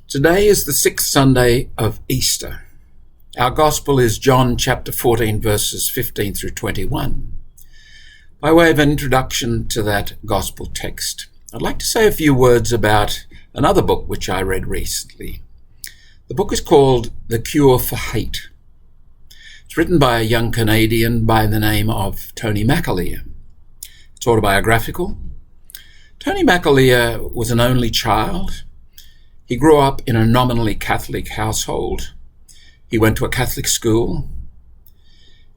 Today is the sixth Sunday of Easter. Our Gospel is John chapter 14, verses 15 through 21. By way of an introduction to that Gospel text, I'd like to say a few words about another book which I read recently. The book is called The Cure for Hate. It's written by a young Canadian by the name of Tony McAleer. It's autobiographical. Tony McAleer was an only child. He grew up in a nominally Catholic household. He went to a Catholic school.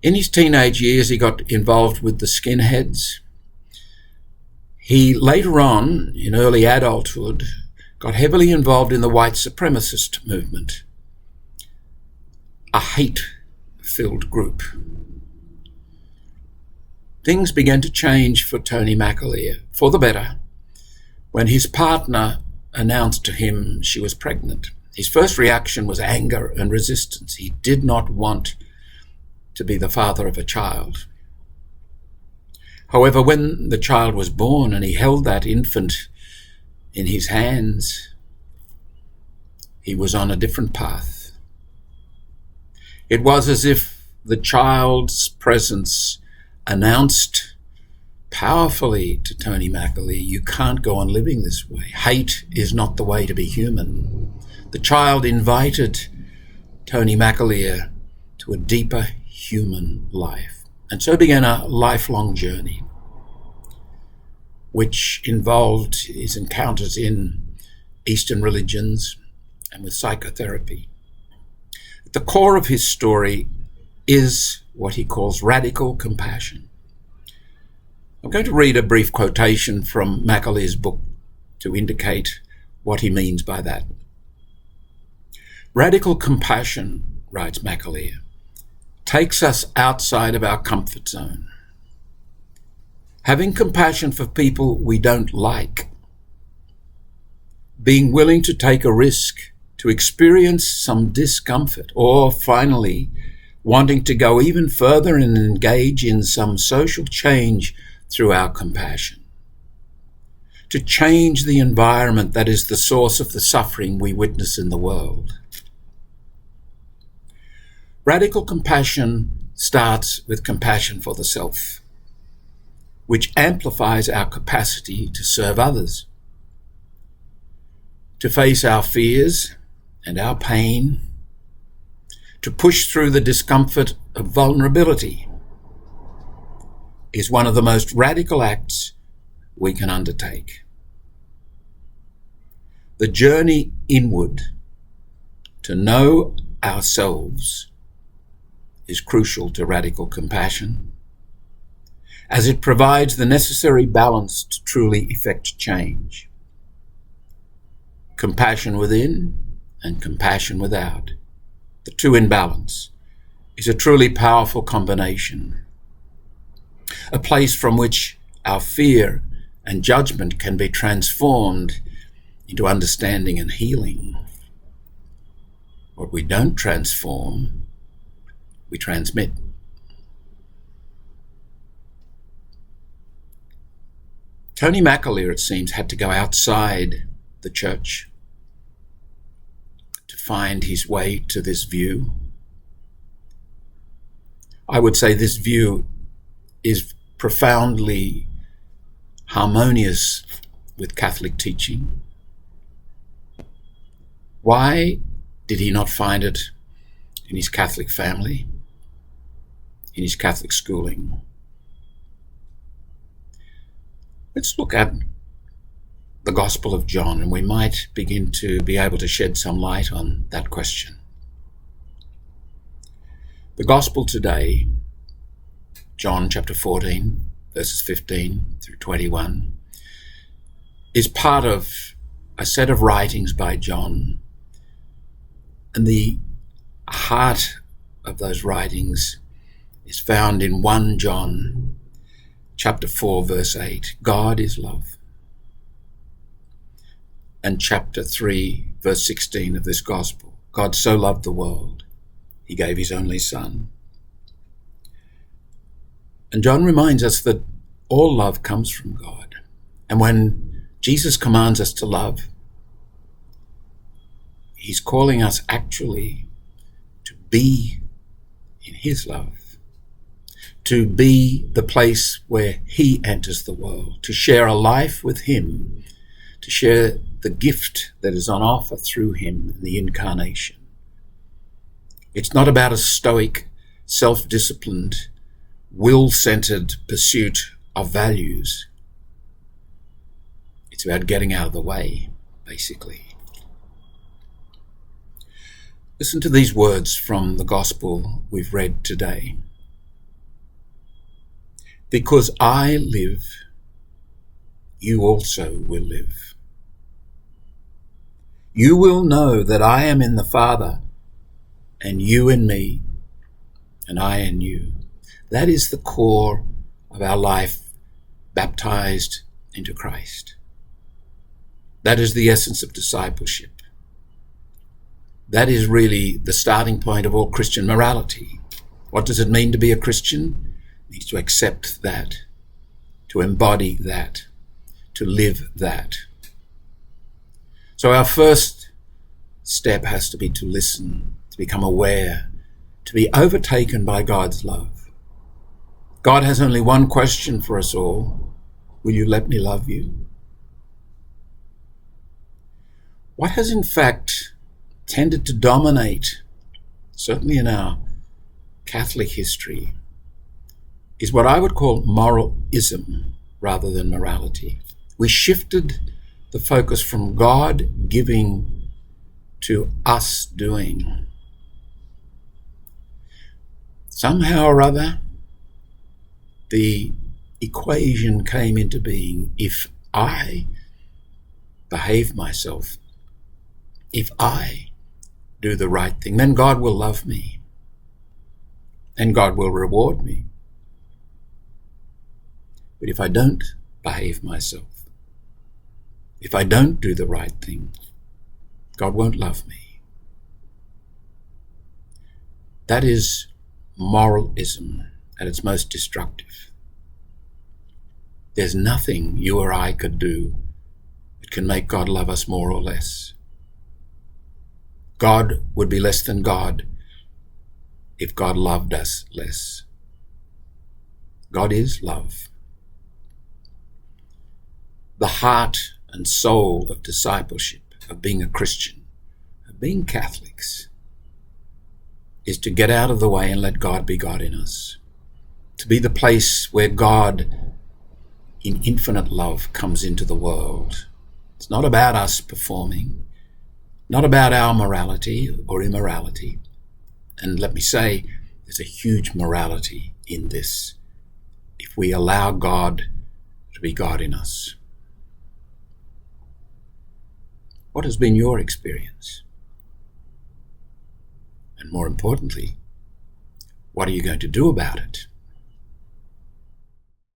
In his teenage years, he got involved with the skinheads. He later on, in early adulthood, got heavily involved in the white supremacist movement, a hate-filled group. Things began to change for Tony McAleer, for the better, when his partner announced to him she was pregnant. His first reaction was anger and resistance. He did not want to be the father of a child. However, when the child was born and he held that infant in his hands, he was on a different path. It was as if the child's presence announced powerfully to Tony McAleer, you can't go on living this way. Hate is not the way to be human. The child invited Tony McAleer to a deeper human life. And so began a lifelong journey, which involved his encounters in Eastern religions and with psychotherapy. At the core of his story is what he calls radical compassion. I'm going to read a brief quotation from McAleer's book to indicate what he means by that. Radical compassion, writes McAleer, takes us outside of our comfort zone. Having compassion for people we don't like, being willing to take a risk, to experience some discomfort, or finally, wanting to go even further and engage in some social change through our compassion, to change the environment that is the source of the suffering we witness in the world. Radical compassion starts with compassion for the self, which amplifies our capacity to serve others, to face our fears and our pain, to push through the discomfort of vulnerability, is one of the most radical acts we can undertake. The journey inward to know ourselves is crucial to radical compassion, as it provides the necessary balance to truly effect change. Compassion within and compassion without, the two in balance, is a truly powerful combination. A place from which our fear and judgment can be transformed into understanding and healing. What we don't transform, we transmit. Tony McAleer, it seems, had to go outside the church to find his way to this view. I would say this view is profoundly harmonious with Catholic teaching. Why did he not find it in his Catholic family, in his Catholic schooling? Let's look at the Gospel of John, and we might begin to be able to shed some light on that question. The Gospel today, John chapter 14, verses 15 through 21, is part of a set of writings by John. And the heart of those writings is found in 1 John chapter 4, verse 8. God is love. And chapter 3, verse 16 of this Gospel. God so loved the world, he gave his only Son. And John reminds us that all love comes from God. And when Jesus commands us to love, He's calling us actually to be in his love, to be the place where he enters the world, to share a life with him, to share the gift that is on offer through him in the incarnation. It's not about a stoic, self-disciplined, will-centered pursuit of values. It's about getting out of the way, basically. Listen to these words from the gospel we've read today. Because I live, you also will live. You will know that I am in the Father, and you in me, and I in you. That is the core of our life, baptized into Christ. That is the essence of discipleship. That is really the starting point of all Christian morality. What does it mean to be a Christian? It means to accept that, to embody that, to live that. So our first step has to be to listen, to become aware, to be overtaken by God's love. God has only one question for us all. Will you let me love you? What has in fact tended to dominate, certainly in our Catholic history, is what I would call moralism rather than morality. We shifted the focus from God giving to us doing. Somehow or other, the equation came into being: if I behave myself, if I do the right thing, then God will love me and God will reward me. But if I don't behave myself, if I don't do the right thing, God won't love me. That is moralism at its most destructive. There's nothing you or I could do that can make God love us more or less. God would be less than God if God loved us less. God is love. The heart and soul of discipleship, of being a Christian, of being Catholics, is to get out of the way and let God be God in us. To be the place where God in infinite love comes into the world. It's not about us performing, not about our morality or immorality. And let me say, there's a huge morality in this if we allow God to be God in us. What has been your experience? And more importantly, what are you going to do about it?